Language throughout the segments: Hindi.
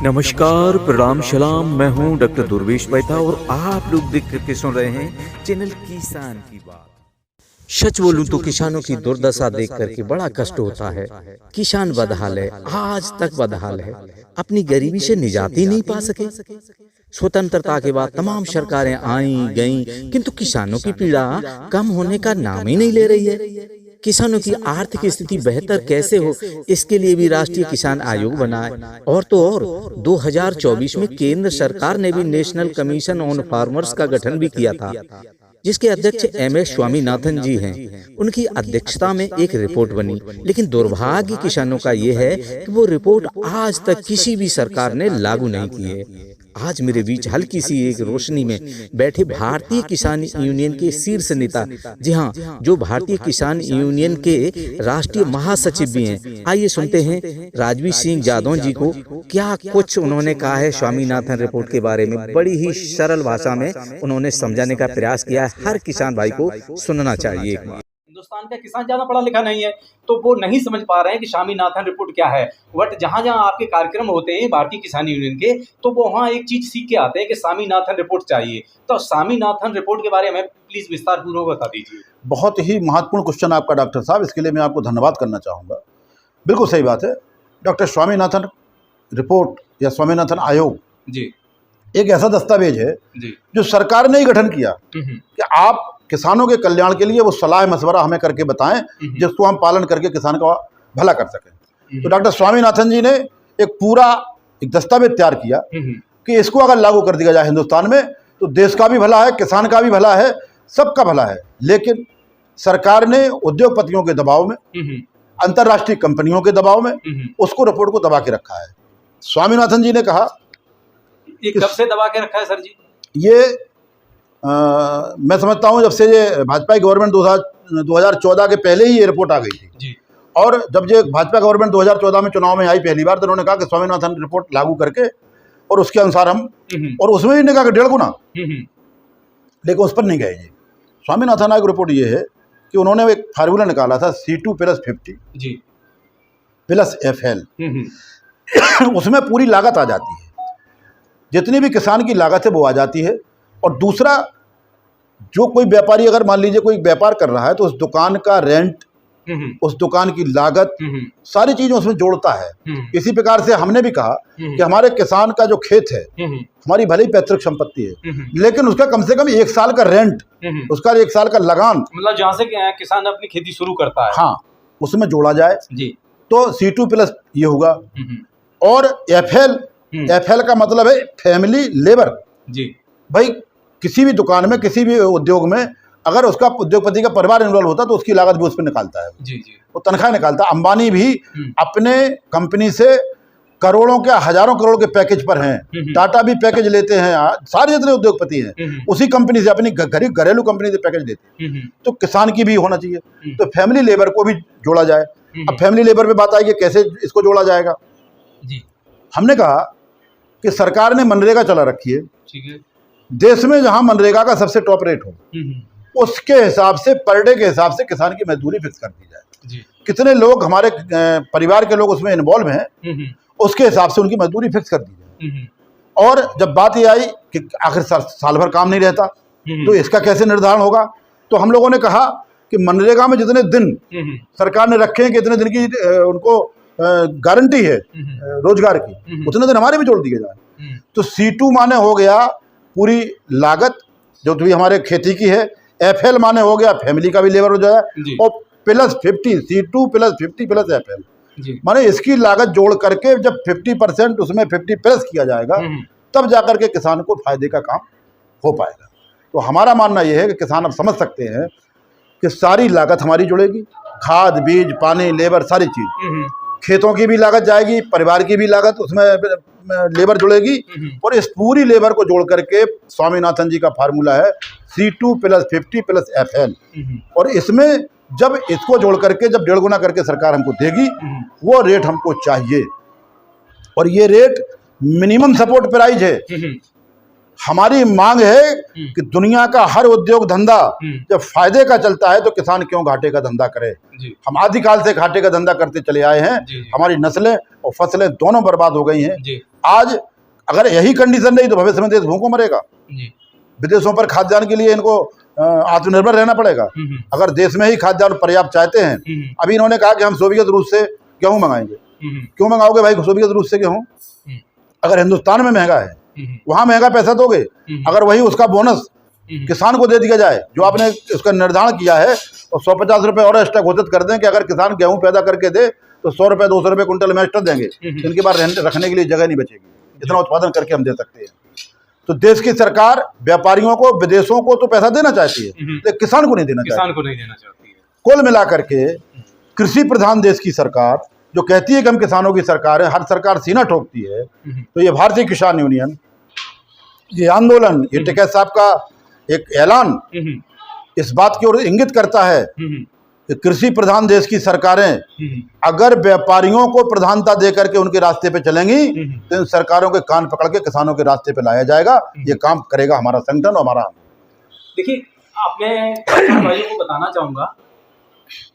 नमस्कार, प्रणाम, सलाम। मैं हूं डॉक्टर दुर्वेश बैथा और आप लोग देख करके सुन रहे हैं चैनल किसान की बात। सच बोलूं तो किसानों की दुर्दशा देख करके बड़ा कष्ट होता है। किसान बदहाल है, आज तक बदहाल है, अपनी गरीबी से निजात ही नहीं पा सके। स्वतंत्रता के बाद तमाम सरकारें आई गईं, किंतु किसानों की पीड़ा कम होने का नाम ही नहीं ले रही है। किसानों की आर्थिक स्थिति बेहतर कैसे हो, इसके लिए भी राष्ट्रीय किसान आयोग बना है। और तो और 2024 में केंद्र सरकार ने भी नेशनल कमीशन ऑन फार्मर्स का गठन भी किया था, जिसके अध्यक्ष MS स्वामीनाथन जी हैं। उनकी अध्यक्षता में एक रिपोर्ट बनी, लेकिन दुर्भाग्य किसानों का ये है कि वो रिपोर्ट आज तक किसी भी सरकार ने लागू नहीं की है। आज मेरे बीच हल्की सी एक रोशनी में बैठे भारतीय किसान यूनियन के शीर्ष नेता, जी हाँ, जो भारतीय किसान यूनियन के राष्ट्रीय महासचिव भी हैं। आइए सुनते हैं राजवीर सिंह जादौन जी को, क्या कुछ उन्होंने कहा है स्वामीनाथन रिपोर्ट के बारे में। बड़ी ही सरल भाषा में उन्होंने समझाने का प्रयास किया है। हर किसान भाई को सुनना चाहिए। हिंदुस्तान का किसान ज्यादा पढ़ा लिखा नहीं है, तो वो नहीं समझ पा रहे हैं कि स्वामीनाथन रिपोर्ट क्या है। बट जहां जहां आपके कार्यक्रम होते हैं भारतीय किसान यूनियन के, तो वो वहां एक चीज सीख के आते हैं कि स्वामीनाथन रिपोर्ट चाहिए। तो स्वामीनाथन रिपोर्ट के बारे में प्लीज विस्तार पूर्वक बता दीजिए। बहुत ही महत्वपूर्ण क्वेश्चन आपका डॉक्टर साहब, इसके लिए मैं आपको धन्यवाद करना चाहूँगा। बिल्कुल सही बात है। डॉक्टर स्वामीनाथन रिपोर्ट या स्वामीनाथन आयोग जी एक ऐसा दस्तावेज है जी जो सरकार ने ही गठन किया कि आप किसानों के कल्याण के लिए वो सलाह मशवरा हमें करके बताएं, जिसको हम पालन करके किसान का भला कर सकें। तो डॉक्टर स्वामीनाथन जी ने एक पूरा एक दस्तावेज तैयार किया कि इसको अगर लागू कर दिया जाए हिंदुस्तान में, तो देश का भी भला है, किसान का भी भला है, सबका भला है। लेकिन सरकार ने उद्योगपतियों के दबाव में, अंतर्राष्ट्रीय कंपनियों के दबाव में उसको रिपोर्ट को दबा के रखा है। स्वामीनाथन जी ने कहा, ये कब से दबा के रखा है सर जी? ये मैं समझता हूँ जब से ये भाजपा की गवर्नमेंट 2014 के पहले ही ये रिपोर्ट आ गई थी जी। और जब ये भाजपा गवर्नमेंट 2014 में चुनाव में आई पहली बार, तो उन्होंने कहा कि स्वामीनाथन रिपोर्ट लागू करके और उसके अनुसार हम, और उसमें भी कहा कि 1.5 गुना, लेकिन उस पर नहीं गए जी। स्वामीनाथन आयोग रिपोर्ट ये है कि उन्होंने एक फार्मूला निकाला था C2+50 जी प्लस FL। उसमें पूरी लागत आ जाती है, जितनी भी किसान की लागत है वो आ जाती है। और दूसरा, जो कोई व्यापारी अगर मान लीजिए कोई व्यापार कर रहा है, तो उस दुकान का रेंट, उस दुकान की लागत, सारी चीजें उसमें जोड़ता है। इसी प्रकार से हमने भी कहा कि हमारे किसान का जो खेत है, हमारी भले ही पैतृक संपत्ति है, लेकिन उसका कम से कम 1 साल का रेंट, उसका 1 साल का लगान, मतलब जहाँ से किसान अपनी खेती शुरू करता है, हाँ, उसमें जोड़ा जाए जी। तो C2+ ये होगा। और FL का मतलब है फैमिली लेबर जी। भाई किसी भी दुकान में, किसी भी उद्योग में अगर उसका उद्योगपति का परिवार इन्वॉल्व होता है, तो उसकी लागत भी उस पर निकालता है जी जी। वो तनख्वाह निकालता है। अंबानी भी अपने कंपनी से करोड़ों के, हजारों करोड़ के पैकेज पर हैं। टाटा भी पैकेज लेते हैं, सारे जितने उद्योगपति हैं उसी कंपनी से, अपनी घरेलू कंपनी से पैकेज लेते हैं। तो किसान की भी होना चाहिए, तो फैमिली लेबर को भी जोड़ा जाए। अब फैमिली लेबर पे बात आई कि कैसे इसको जोड़ा जाएगा जी। हमने कहा कि सरकार ने मनरेगा चला रखी है, ठीक है, देश में जहां मनरेगा का सबसे टॉप रेट हो, उसके हिसाब से पर डे के हिसाब से किसान की मजदूरी फिक्स कर दी जाए जी। कितने लोग हमारे परिवार के लोग उसमें इन्वॉल्व हैं, उसके हिसाब से उनकी मजदूरी फिक्स कर दी जाए। और जब बात ये आई कि आखिर साल भर काम नहीं रहता, तो इसका कैसे निर्धारण होगा, तो हम लोगों ने कहा कि मनरेगा में जितने दिन सरकार ने रखे हैं कि इतने दिन की उनको गारंटी है रोजगार की, उतने दिन हमारे भी जोड़ दिए जाए। तो C2 माने हो गया पूरी लागत जो भी हमारे खेती की है, FL माने हो गया फैमिली का भी लेबर हो जाए, और +50 C2+50 FL माने इसकी लागत जोड़ करके जब 50% उसमें 50+ किया जाएगा, तब जाकर के किसान को फायदे का काम हो पाएगा। तो हमारा मानना यह है कि किसान अब समझ सकते हैं कि सारी लागत हमारी जुड़ेगी, खाद, बीज, पानी, लेबर, सारी चीज, खेतों की भी लागत जाएगी, परिवार की भी लागत उसमें लेबर जुड़ेगी। और इस पूरी लेबर को जोड़ करके स्वामीनाथन जी का फार्मूला है C2+50 FL। और इसमें जब इसको जोड़ करके जब 1.5 गुना करके सरकार हमको देगी, वो रेट हमको चाहिए। और ये रेट मिनिमम सपोर्ट प्राइस है। हमारी मांग है कि दुनिया का हर उद्योग धंधा जब फायदे का चलता है, तो किसान क्यों घाटे का धंधा करे। हम आदिकाल से घाटे का धंधा करते चले आए हैं, हमारी नस्लें और फसलें दोनों बर्बाद हो गई हैं। आज अगर यही कंडीशन रही तो भविष्य में देश भूखों मरेगा। विदेशों पर खाद्यान्न के लिए इनको आत्मनिर्भर रहना पड़ेगा। अगर देश में ही खाद्यान्न पर्याप्त चाहते हैं, अभी इन्होंने कहा कि हम सोवियत रूस से गेहूं मंगाएंगे। क्यों मंगाओगे भाई सोवियत रूस से गेहूं? अगर हिंदुस्तान में महंगा है, वहां महंगा पैसा दोगे। अगर वही उसका बोनस किसान को दे दिया जाए, जो आपने उसका निर्धारण किया है, और 150 रुपये और एक्स्ट्रा घोषित कर दें कि अगर किसान गेहूं पैदा करके दे तो 100 रुपये 200 रुपये कुंटल में एक्स्ट्रा देंगे, इनके बाद रखने के लिए जगह नहीं बचेगी, इतना उत्पादन करके हम दे सकते हैं। तो देश की सरकार व्यापारियों को, विदेशों को तो पैसा देना चाहती है, लेकिन किसान को नहीं देना चाहती है। कुल मिलाकर के कृषि प्रधान देश की सरकार जो कहती है कि हम किसानों की सरकार है, हर सरकार सीना ठोकती है। तो ये भारतीय किसान यूनियन, ये आंदोलन, ये टिकैत साहब का एक ऐलान इस बात की ओर इंगित करता है कि कृषि प्रधान देश की सरकारें अगर व्यापारियों को प्रधानता देकर के उनके रास्ते पे चलेंगी तो इन सरकारों के कान पकड़ के किसानों के रास्ते पे लाया जाएगा। ये काम करेगा हमारा संगठन और हमारा। देखिए, आपने भाइयों को बताना चाहूंगा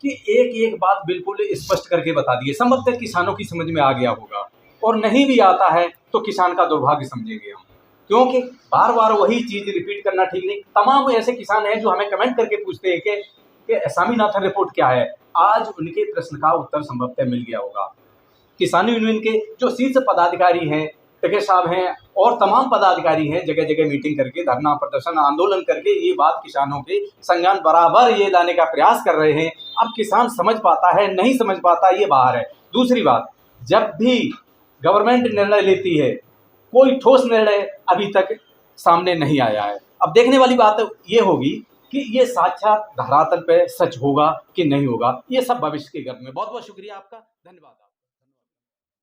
कि एक बात बिल्कुल स्पष्ट करके बता दी है। संभवतः किसानों की समझ में आ गया होगा, और नहीं भी आता है तो किसान का दुर्भाग्य समझेंगे हम, क्योंकि बार बार वही चीज रिपीट करना ठीक नहीं। तमाम ऐसे किसान हैं जो हमें कमेंट करके पूछते हैं कि स्वामीनाथन रिपोर्ट क्या है। आज उनके प्रश्न का उत्तर संभवतः मिल गया होगा। किसान यूनियन के जो शीर्ष पदाधिकारी हैं, टिकैत साहब हैं, और तमाम पदाधिकारी हैं, जगह जगह मीटिंग करके, धरना प्रदर्शन, आंदोलन करके ये बात किसानों के संज्ञान बराबर ये लाने का प्रयास कर रहे हैं। अब किसान समझ पाता है नहीं समझ पाता, ये बाहर है। दूसरी बात, जब भी गवर्नमेंट निर्णय लेती है, कोई ठोस निर्णय अभी तक सामने नहीं आया है। अब देखने वाली बात ये होगी कि ये साक्षात धरातल पे सच होगा कि नहीं होगा, ये सब भविष्य के गर्भ में। बहुत बहुत शुक्रिया आपका, धन्यवाद।